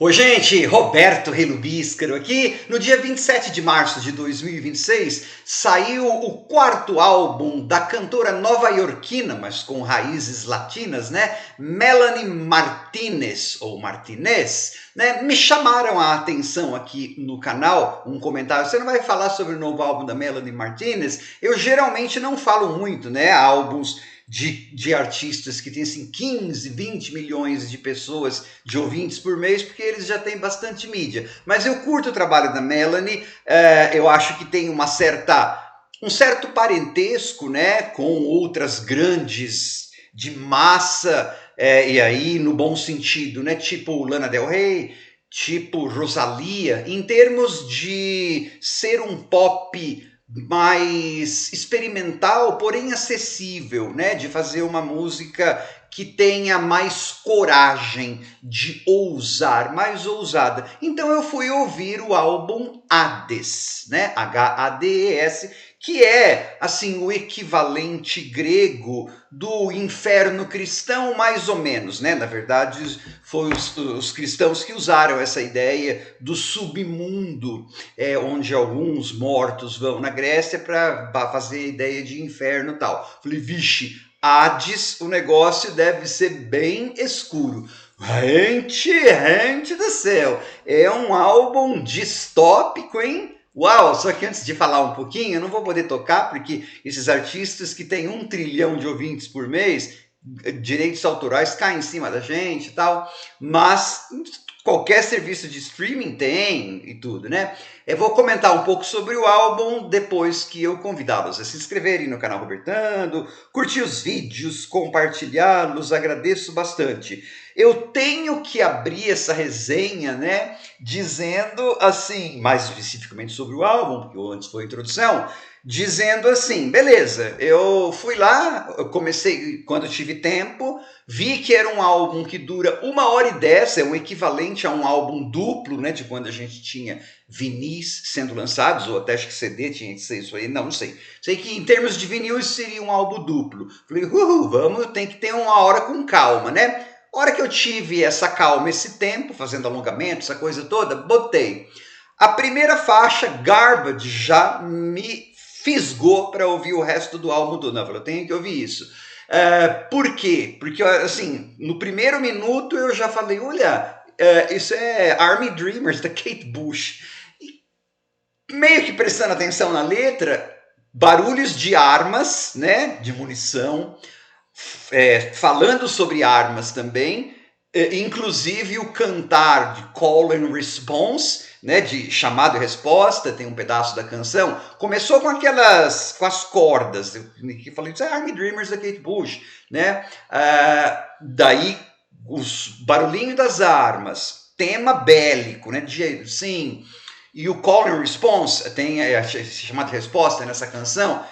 Oi, gente! Roberto Relubíscaro aqui. No dia 27 de março de 2026, saiu o quarto álbum da cantora nova-iorquina, mas com raízes latinas, né? Melanie Martinez, ou Martinez, né? Me chamaram a atenção aqui no canal, um comentário. Você não vai falar sobre o novo álbum da Melanie Martinez? Eu geralmente não falo muito, né? Álbuns de artistas que têm assim 15, 20 milhões de pessoas, de ouvintes por mês, porque eles já têm bastante mídia. Mas eu curto o trabalho da Melanie, eu acho que tem um certo parentesco, né, com outras grandes de massa, e aí no bom sentido, né, tipo Lana Del Rey, tipo Rosalía, em termos de ser um pop mais experimental, porém acessível, né? De fazer uma música que tenha mais coragem de ousar, mais ousada. Então eu fui ouvir o álbum Hades, né? Hades, que é assim o equivalente grego do inferno cristão, mais ou menos, né? Na verdade, foi os cristãos que usaram essa ideia do submundo, onde alguns mortos vão na Grécia para fazer a ideia de inferno e tal. Falei, vixe, Hades, o negócio deve ser bem escuro. Gente do céu, é um álbum distópico, hein? Uau, só que antes de falar um pouquinho, eu não vou poder tocar, porque esses artistas que têm 1 trilhão de ouvintes por mês, direitos autorais caem em cima da gente e tal, mas qualquer serviço de streaming tem e tudo, né? Eu vou comentar um pouco sobre o álbum depois que eu convidá-los a se inscreverem no canal Robertando, curtir os vídeos, compartilhá-los, agradeço bastante. Eu tenho que abrir essa resenha, né, dizendo assim, mais especificamente sobre o álbum, porque antes foi a introdução, dizendo assim, beleza, eu fui lá, eu comecei quando eu tive tempo, vi que era um álbum que dura 1h10, é um equivalente a um álbum duplo, né, de quando a gente tinha vinis sendo lançados, ou até acho que CD tinha que ser isso aí, não sei. Sei que em termos de vinil isso seria um álbum duplo. Falei, vamos, tem que ter uma hora com calma, né? A hora que eu tive essa calma, esse tempo, fazendo alongamento, essa coisa toda, botei. A primeira faixa, Garbage, já me fisgou para ouvir o resto do álbum do Novel. Eu tenho que ouvir isso. Por quê? Porque, assim, no primeiro minuto eu já falei, olha, isso é Army Dreamers, da Kate Bush. E, meio que prestando atenção na letra, barulhos de armas, né, de munição, falando sobre armas também, inclusive o cantar de call and response, né, de chamado e resposta, tem um pedaço da canção, começou com as cordas, que falei, isso é Army Dreamers da Kate Bush, né, daí os barulhinhos das armas, tema bélico, né, sim, e o call and response, tem chamado de resposta nessa canção,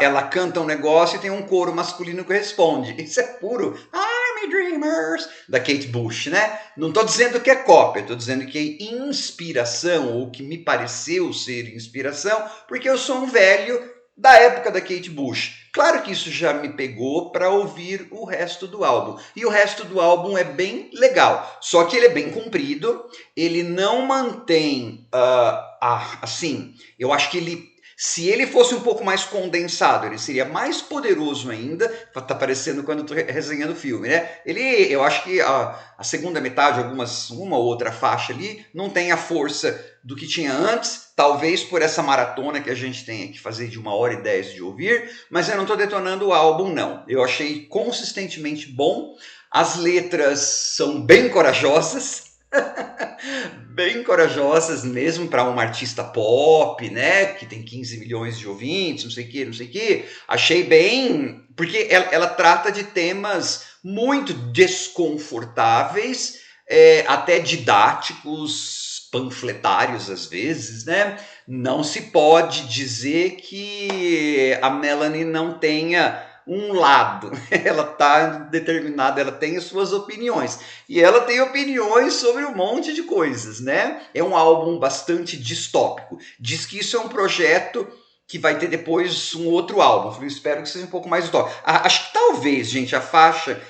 ela canta um negócio e tem um coro masculino que responde. Isso é puro Army Dreamers, da Kate Bush, né? Não estou dizendo que é cópia, estou dizendo que é inspiração, ou que me pareceu ser inspiração, porque eu sou um velho da época da Kate Bush. Claro que isso já me pegou para ouvir o resto do álbum. E o resto do álbum é bem legal, só que ele é bem comprido, ele não mantém, assim, eu acho que se ele fosse um pouco mais condensado, ele seria mais poderoso ainda. Tá parecendo quando eu tô resenhando o filme, né? Eu acho que a segunda metade, uma ou outra faixa ali, não tem a força do que tinha antes, talvez por essa maratona que a gente tenha que fazer de 1h10 de ouvir, mas eu não tô detonando o álbum, não. Eu achei consistentemente bom, as letras são bem corajosas, bem corajosas mesmo para uma artista pop, né, que tem 15 milhões de ouvintes, não sei o que, não sei o que. Achei bem, porque ela trata de temas muito desconfortáveis, até didáticos, panfletários às vezes, né? Não se pode dizer que a Melanie não tenha um lado, ela está determinada, ela tem as suas opiniões, e ela tem opiniões sobre um monte de coisas, né? É um álbum bastante distópico, diz que isso é um projeto que vai ter depois um outro álbum, eu espero que seja um pouco mais distópico. Acho que talvez, gente, a faixa,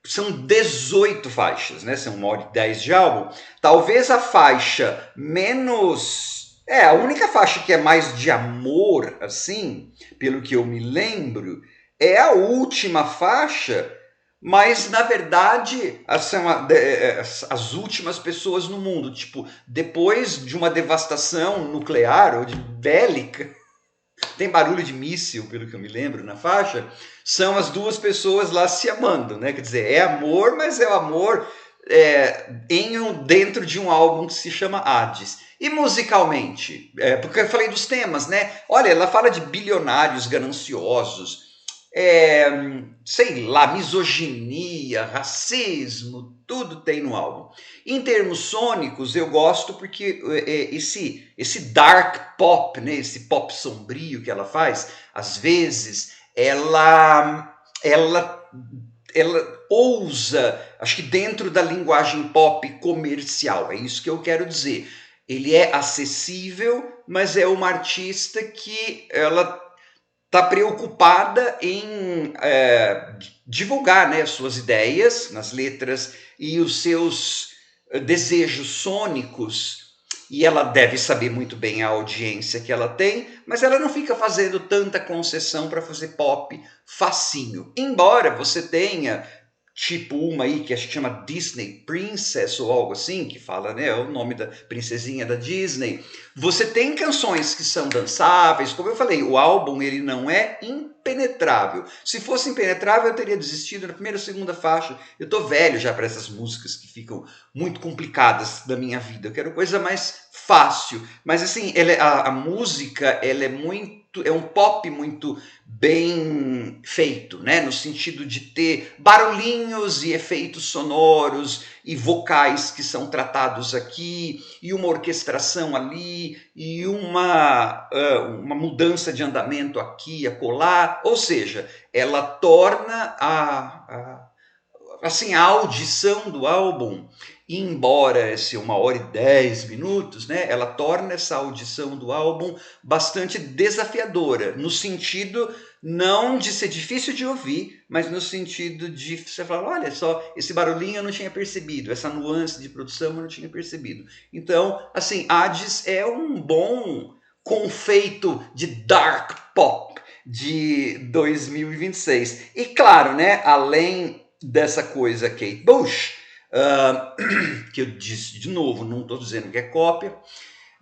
são 18 faixas, né? São 1h10 de álbum. Talvez a faixa menos... a única faixa que é mais de amor, assim, pelo que eu me lembro, é a última faixa, mas na verdade são as últimas pessoas no mundo. Tipo, depois de uma devastação nuclear ou de bélica, tem barulho de míssil, pelo que eu me lembro, na faixa, são as duas pessoas lá se amando, né? Quer dizer, é amor, mas é o amor dentro de um álbum que se chama Hades. E musicalmente, porque eu falei dos temas, né? Olha, ela fala de bilionários gananciosos, sei lá, misoginia, racismo, tudo tem no álbum. Em termos sônicos, eu gosto porque esse dark pop, né, esse pop sombrio que ela faz, às vezes, ela ousa, acho que dentro da linguagem pop comercial, é isso que eu quero dizer. Ele é acessível, mas é uma artista que ela está preocupada em divulgar, né, suas ideias nas letras e os seus desejos sônicos, e ela deve saber muito bem a audiência que ela tem, mas ela não fica fazendo tanta concessão para fazer pop facinho. Embora você tenha tipo uma aí que acho que chama Disney Princess ou algo assim, que fala, né, o nome da princesinha da Disney. Você tem canções que são dançáveis, como eu falei, o álbum ele não é impenetrável. Se fosse impenetrável, eu teria desistido na primeira ou segunda faixa. Eu tô velho já para essas músicas que ficam muito complicadas da minha vida. Eu quero coisa mais fácil. Mas assim, a música, ela é um pop muito bem feito, né? No sentido de ter barulhinhos e efeitos sonoros e vocais que são tratados aqui, e uma orquestração ali, e uma mudança de andamento aqui e acolá. Ou seja, ela torna assim, a audição do álbum, embora seja 1h10, né, ela torna essa audição do álbum bastante desafiadora, no sentido não de ser difícil de ouvir, mas no sentido de você falar, olha só, esse barulhinho eu não tinha percebido, essa nuance de produção eu não tinha percebido. Então, assim, Hades é um bom confeito de dark pop de 2026. E claro, né, além dessa coisa Kate Bush, que eu disse de novo, não estou dizendo que é cópia,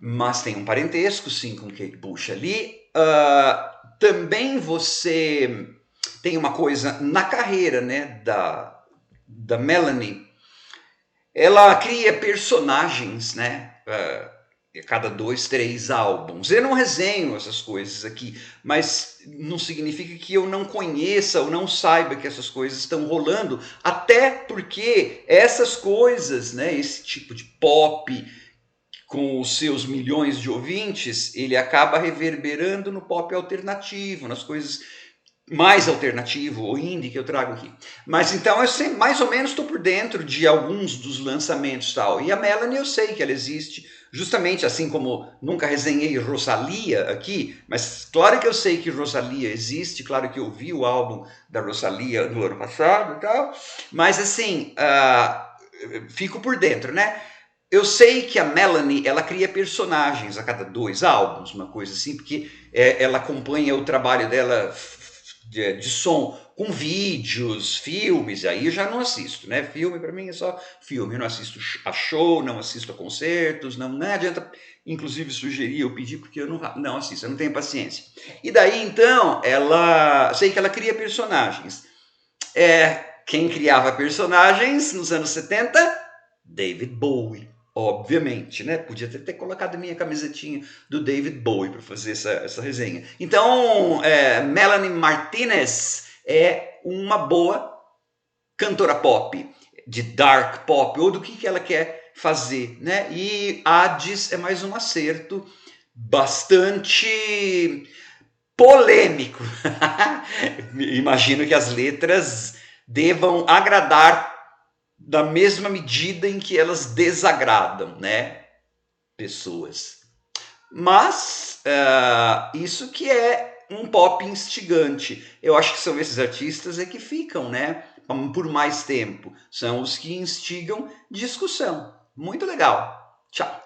mas tem um parentesco sim com Kate Bush ali. Também você tem uma coisa na carreira, né, da Melanie. Ela cria personagens, né, cada 2, 3 álbuns. Eu não resenho essas coisas aqui, mas não significa que eu não conheça ou não saiba que essas coisas estão rolando, até porque essas coisas, né, esse tipo de pop com os seus milhões de ouvintes, ele acaba reverberando no pop alternativo, nas coisas mais alternativo ou indie que eu trago aqui. Mas então eu sempre, mais ou menos estou por dentro de alguns dos lançamentos e tal. E a Melanie eu sei que ela existe, justamente assim como nunca resenhei Rosalía aqui, mas claro que eu sei que Rosalía existe, claro que eu vi o álbum da Rosalía no ano passado e tal, mas assim, fico por dentro, né? Eu sei que a Melanie, ela cria personagens a cada 2 álbuns, uma coisa assim, porque ela acompanha o trabalho dela de som com vídeos, filmes, aí eu já não assisto, né? Filme para mim é só filme, eu não assisto a show, não assisto a concertos, não adianta, inclusive sugerir, eu pedir, porque eu não assisto, eu não tenho paciência. E daí então, sei que ela cria personagens. Quem criava personagens nos anos 70? David Bowie. Obviamente, né? Podia ter colocado a minha camisetinha do David Bowie para fazer essa resenha. Então, Melanie Martinez é uma boa cantora pop, de dark pop, ou do que ela quer fazer, né? E Hades é mais um acerto bastante polêmico. Imagino que as letras devam agradar da mesma medida em que elas desagradam, né, pessoas. Mas isso que é um pop instigante. Eu acho que são esses artistas que ficam, né, por mais tempo. São os que instigam discussão. Muito legal. Tchau.